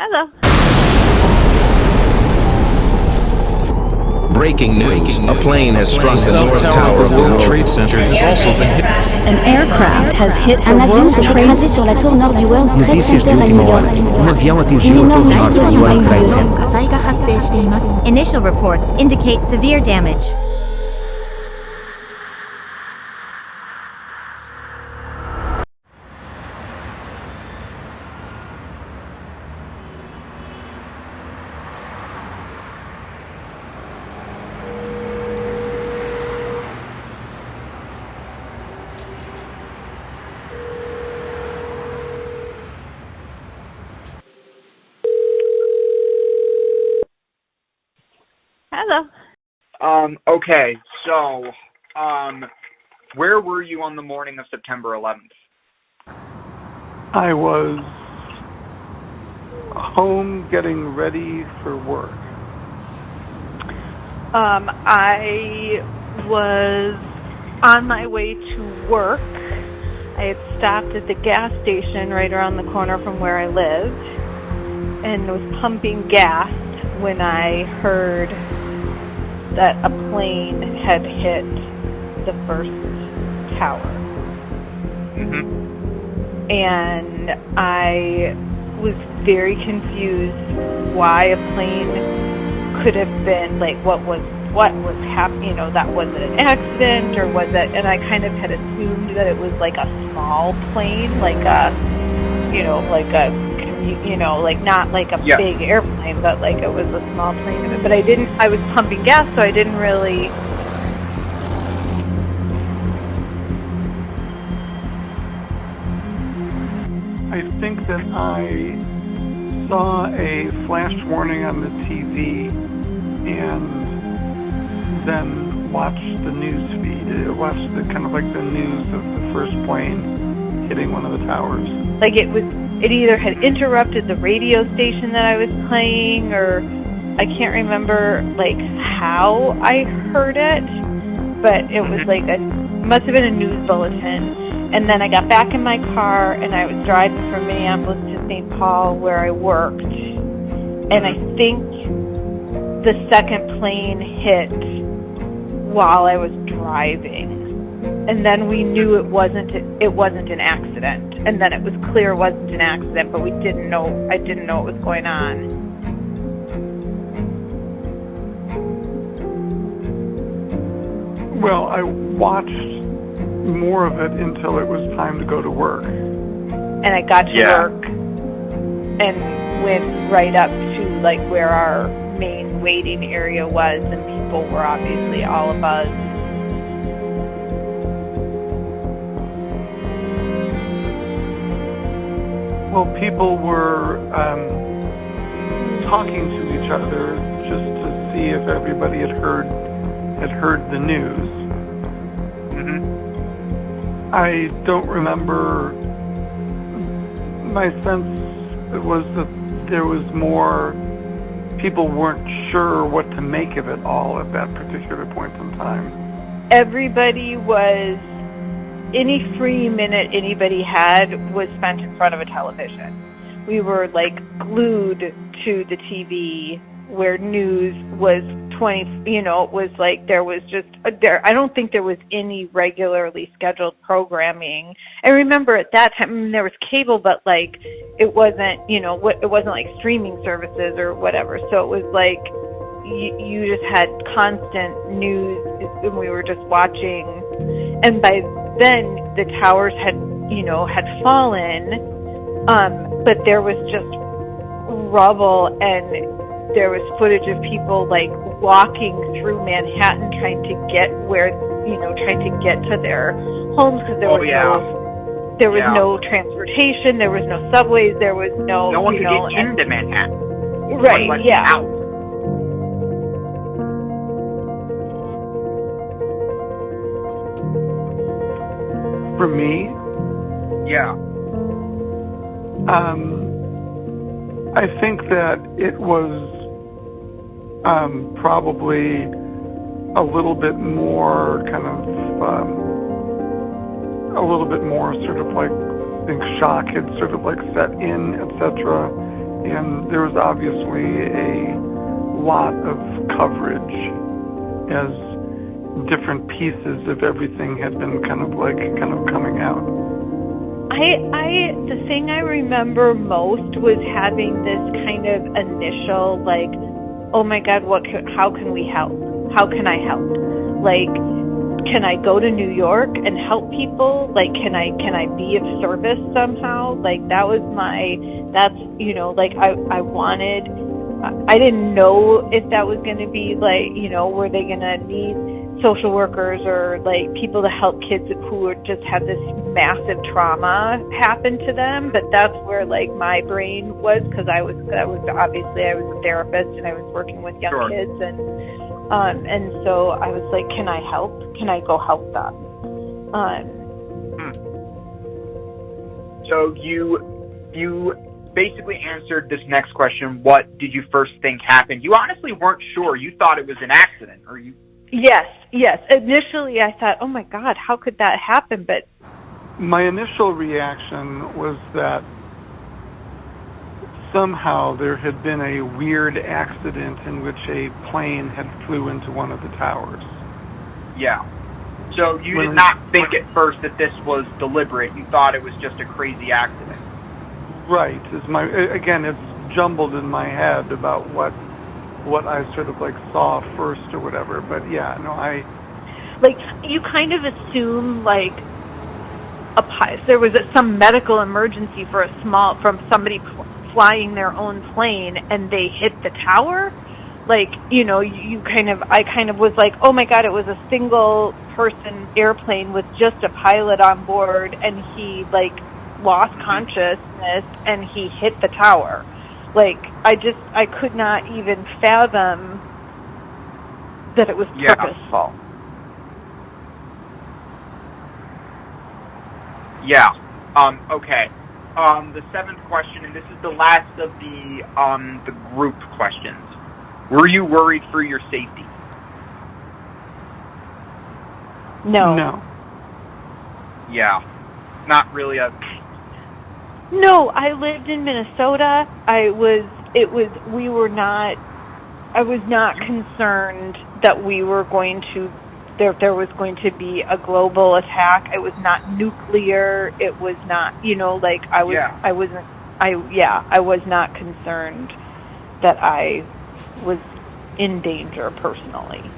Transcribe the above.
Hello. Breaking news. A plane has struck the North Tower of the World Trade Center has also been hit. An aircraft has hit un avion s'est écrasé sur la tour nord du World Trade Center à New York. Une énorme explosion a eu lieu. Initial reports indicate severe damage. Hello. Okay, so, where were you on the morning of September 11th? I was home getting ready for work. I was on my way to work. I had stopped at the gas station right around the corner from where I lived and was pumping gas when I heard that a plane had hit the first tower. Mm-hmm. And I was very confused why a plane could have been, like, what was happening, that wasn't an accident, or was it, and I kind of had assumed that it was like a small plane, like a, not like a big airplane, but like it was a small plane. But I was pumping gas, so I didn't really. I think that I saw a flash warning on the TV and then watched the news feed. Watched the kind of like the news of the first plane hitting one of the towers. Like it either had interrupted the radio station that I was playing, or I can't remember like how I heard it, but it was like must have been a news bulletin. And then I got back in my car and I was driving from Minneapolis to St. Paul where I worked, and I think the second plane hit while I was driving. And then we knew it wasn't an accident. And then it was clear it wasn't an accident, but I didn't know what was going on. Well, I watched more of it until it was time to go to work. And I got to work and went right up to like where our main waiting area was, and people were obviously all abuzz. Well, people were talking to each other just to see if everybody had heard the news. Mm-hmm. I don't remember. My sense was that there was more. People weren't sure what to make of it all at that particular point in time. Everybody was. Any free minute anybody had was spent in front of a television. We were like glued to the TV where news was it was like there was just I don't think there was any regularly scheduled programming. I remember at that time there was cable, but like it wasn't, it wasn't like streaming services or whatever. So it was like you just had constant news, and we were just watching. And by then the towers had fallen, but there was just rubble, and there was footage of people like walking through Manhattan trying to get to their homes, because there was no transportation, there was no subways, there was no one could get into Manhattan. Right, out. For me, I think that it was probably a little bit more kind of sort of like, I think shock had sort of like set in, etc. And there was obviously a lot of coverage as different pieces of everything had been kind of coming out. The thing I remember most was having this kind of initial, like, oh my God, how can we help? How can I help? Like, can I go to New York and help people? Like, can I be of service somehow? Like, I didn't know if that was going to be like, were they going to need social workers or like people to help kids who just had this massive trauma happen to them. But that's where like my brain was, because I was obviously I was a therapist and I was working with young kids, and so I was like, can I help? Can I go help them? So you basically answered this next question. What did you first think happened? You honestly weren't sure. You thought it was an accident, or you? Yes. Initially, I thought, oh my God, how could that happen? But my initial reaction was that somehow there had been a weird accident in which a plane had flew into one of the towers. Yeah. So you did not think at first that this was deliberate. You thought it was just a crazy accident. Right. Again, it's jumbled in my head about what I sort of like saw first or whatever. But yeah, no, like, you kind of assume like there was some medical emergency from somebody flying their own plane and they hit the tower. Like, I kind of was like, oh my God, it was a single person airplane with just a pilot on board, and he like lost consciousness and he hit the tower. Like, I could not even fathom that it was purposeful. Yeah. Okay. The seventh question, and this is the last of the group questions. Were you worried for your safety? No. Yeah. Not really a... No, I lived in Minnesota. I was not concerned that we were going to, there was going to be a global attack. It was not nuclear. It was not, I was not concerned that I was in danger personally.